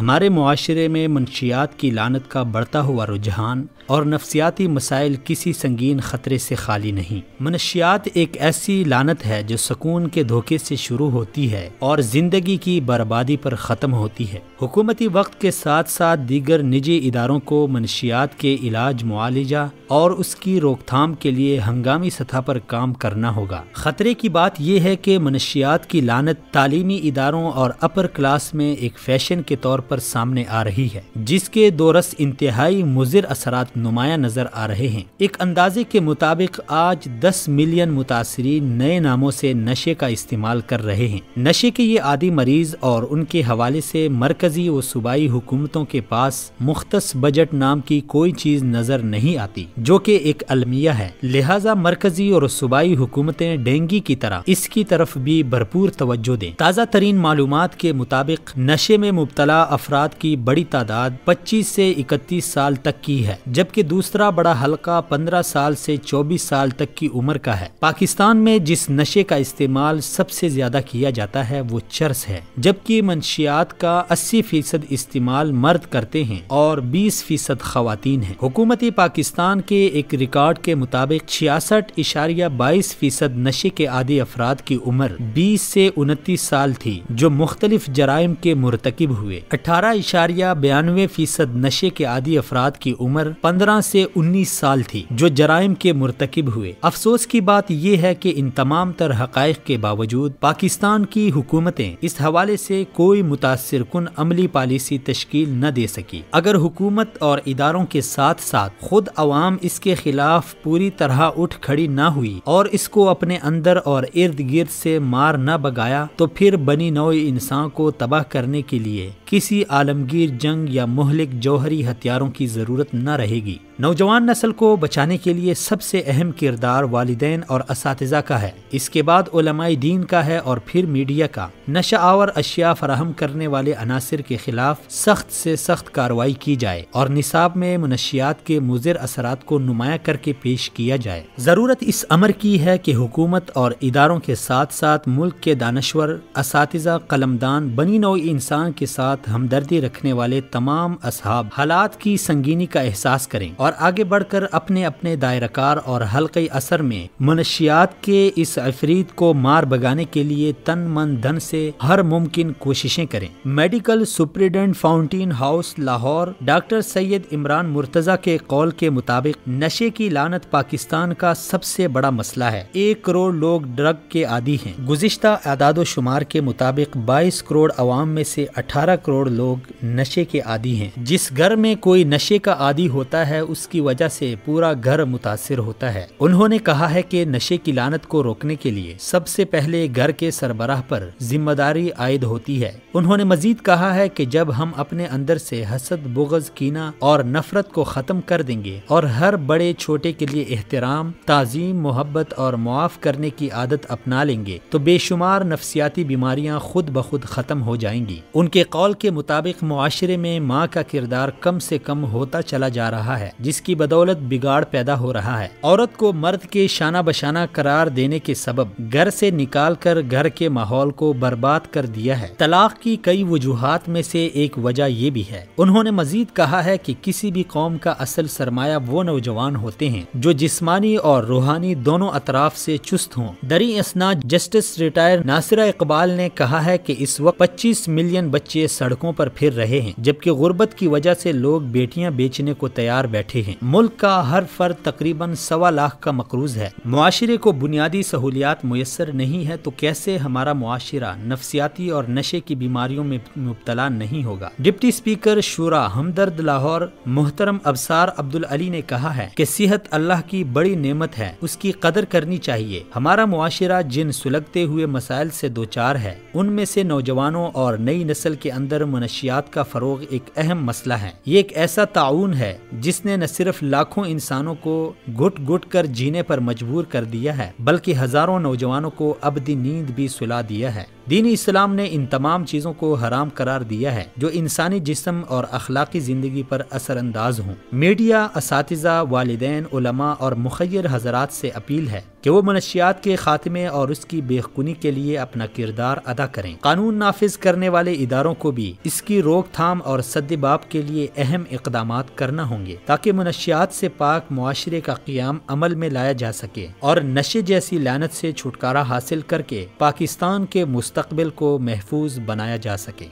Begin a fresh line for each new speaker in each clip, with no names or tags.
ہمارے معاشرے میں منشیات کی لعنت کا بڑھتا ہوا رجحان اور نفسیاتی مسائل کسی سنگین خطرے سے خالی نہیں۔ منشیات ایک ایسی لعنت ہے جو سکون کے دھوکے سے شروع ہوتی ہے اور زندگی کی بربادی پر ختم ہوتی ہے۔ حکومتی وقت کے ساتھ ساتھ دیگر نجی اداروں کو منشیات کے علاج، معالجہ اور اس کی روک تھام کے لیے ہنگامی سطح پر کام کرنا ہوگا۔ خطرے کی بات یہ ہے کہ منشیات کی لعنت تعلیمی اداروں اور اپر کلاس میں ایک فیشن کے طور پر سامنے آ رہی ہے، جس کے دورس انتہائی مضر اثرات نمایاں نظر آ رہے ہیں۔ ایک اندازے کے مطابق آج 10 ملین متاثرین نئے ناموں سے نشے کا استعمال کر رہے ہیں۔ نشے کے یہ عادی مریض اور ان کے حوالے سے مرکزی و صوبائی حکومتوں کے پاس مختص بجٹ نام کی کوئی چیز نظر نہیں آتی، جو کہ ایک المیہ ہے۔ لہٰذا مرکزی اور صوبائی حکومتیں ڈینگی کی طرح اس کی طرف بھی بھرپور توجہ دیں۔ تازہ ترین معلومات کے مطابق نشے میں مبتلا افراد کی بڑی تعداد 25 سے 31 سال تک کی ہے، جبکہ دوسرا بڑا حلقہ 15 سال سے 24 سال تک کی عمر کا ہے۔ پاکستان میں جس نشے کا استعمال سب سے زیادہ کیا جاتا ہے وہ چرس ہے، جبکہ منشیات کا 80% استعمال مرد کرتے ہیں اور 20% خواتین ہیں۔ حکومتی پاکستان کے ایک ریکارڈ کے مطابق 66.22% نشے کے عادی افراد کی عمر 20 سے 29 سال تھی جو مختلف جرائم کے مرتکب ہوئے۔ 18.92% نشے کے عادی افراد کی عمر 15 سے 19 سال تھی جو جرائم کے مرتکب ہوئے۔ افسوس کی بات یہ ہے کہ ان تمام تر حقائق کے باوجود پاکستان کی حکومتیں اس حوالے سے کوئی متاثر کن عملی پالیسی تشکیل نہ دے سکی۔ اگر حکومت اور اداروں کے ساتھ ساتھ خود عوام اس کے خلاف پوری طرح اٹھ کھڑی نہ ہوئی اور اس کو اپنے اندر اور ارد گرد سے مار نہ بگایا تو پھر بنی نوع انسان کو تباہ کرنے کے لیے کسی عالمگیر جنگ یا مہلک جوہری ہتھیاروں کی ضرورت نہ رہے گی۔ نوجوان نسل کو بچانے کے لیے سب سے اہم کردار والدین اور اساتذہ کا ہے، اس کے بعد علماء دین کا ہے اور پھر میڈیا کا۔ نشہ آور اشیاء فراہم کرنے والے عناصر کے خلاف سخت سے سخت کارروائی کی جائے اور نصاب میں منشیات کے مضر اثرات کو نمایاں کر کے پیش کیا جائے۔ ضرورت اس امر کی ہے کہ حکومت اور اداروں کے ساتھ ساتھ ملک کے دانشور، اساتذہ، قلمدان، بنی نوع انسان کے ساتھ ہمدردی رکھنے والے تمام اصحاب حالات کی سنگینی کا احساس کریں اور آگے بڑھ کر اپنے اپنے دائرہ کار اور حلقۂ اثر میں منشیات کے اس عفریت کو مار بگانے کے لیے تن من دھن سے ہر ممکن کوششیں کریں۔ Medical superintendent fountain house Lahore doctor Syed Imran Murtaza کے قول کے مطابق نشے کی لعنت پاکستان کا سب سے بڑا مسئلہ ہے۔ 1 کروڑ لوگ ڈرگ کے عادی ہیں۔ گزشتہ اعداد و شمار کے مطابق 22 کروڑ عوام میں سے 18 کروڑ لوگ نشے کے عادی ہیں۔ جس گھر میں کوئی نشے کا عادی ہوتا ہے اس کی وجہ سے پورا گھر متاثر ہوتا ہے۔ انہوں نے کہا ہے کہ نشے کی لعنت کو روکنے کے لیے سب سے پہلے گھر کے سربراہ پر ذمہ داری عائد ہوتی ہے۔ انہوں نے مزید کہا ہے کہ جب ہم اپنے اندر سے حسد، بغض، کینہ اور نفرت کو ختم کر دیں گے اور ہر بڑے چھوٹے کے لیے احترام، تعظیم، محبت اور معاف کرنے کی عادت اپنا لیں گے تو بے شمار نفسیاتی بیماریاں خود بخود ختم ہو جائیں گی۔ ان کے قول کے مطابق معاشرے میں ماں کا کردار کم سے کم ہوتا چلا جا رہا ہے، جس کی بدولت بگاڑ پیدا ہو رہا ہے۔ عورت کو مرد کے شانہ بشانہ قرار دینے کے سبب گھر سے نکال کر گھر کے ماحول کو برباد کر دیا ہے۔ طلاق کی کئی وجوہات میں سے ایک وجہ یہ بھی ہے۔ انہوں نے مزید کہا ہے کہ کسی بھی قوم کا اصل سرمایہ وہ نوجوان ہوتے ہیں جو جسمانی اور روحانی دونوں اطراف سے چست ہوں۔ دریں اثنا جسٹس ریٹائر ناصرہ اقبال نے کہا ہے کہ اس وقت 25 ملین بچے سڑکوں پر پھر رہے ہیں، جبکہ غربت کی وجہ سے لوگ بیٹیاں بیچنے کو تیار بیٹھے ہیں۔ ملک کا ہر فرد تقریباً 1.25 لاکھ کا مقروض ہے۔ معاشرے کو بنیادی سہولیات میسر نہیں ہے تو کیسے ہمارا معاشرہ نفسیاتی اور نشے کی بیماریوں میں مبتلا نہیں ہوگا؟ ڈپٹی اسپیکر شورا ہمدرد لاہور محترم ابصار عبدالعلی نے کہا ہے کہ صحت اللہ کی بڑی نعمت ہے، اس کی قدر کرنی چاہیے۔ ہمارا معاشرہ جن سلگتے ہوئے مسائل سے دوچار ہے ان میں سے نوجوانوں اور نئی نسل کے اندر منشیات کا فروغ ایک اہم مسئلہ ہے۔ یہ ایک ایسا طاعون ہے جس نے نہ صرف لاکھوں انسانوں کو گھٹ گھٹ کر جینے پر مجبور کر دیا ہے بلکہ ہزاروں نوجوانوں کو ابدی نیند بھی سلا دیا ہے۔ دین اسلام نے ان تمام چیزوں کو حرام قرار دیا ہے جو انسانی جسم اور اخلاقی زندگی پر اثر انداز ہوں۔ میڈیا، اساتذہ، والدین، علماء اور مخیر حضرات سے اپیل ہے کہ وہ منشیات کے خاتمے اور اس کی بے خونی کے لیے اپنا کردار ادا کریں۔ قانون نافذ کرنے والے اداروں کو بھی اس کی روک تھام اور سد باب کے لیے اہم اقدامات کرنا ہوں گے تاکہ منشیات سے پاک معاشرے کا قیام عمل میں لایا جا سکے اور نشے جیسی لعنت سے چھٹکارا حاصل کر کے پاکستان کے مستقبل کو محفوظ بنایا جا سکے۔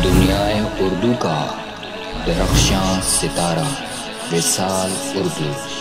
دنیائے اردو کا درخشاں ستارہ وصال اردو۔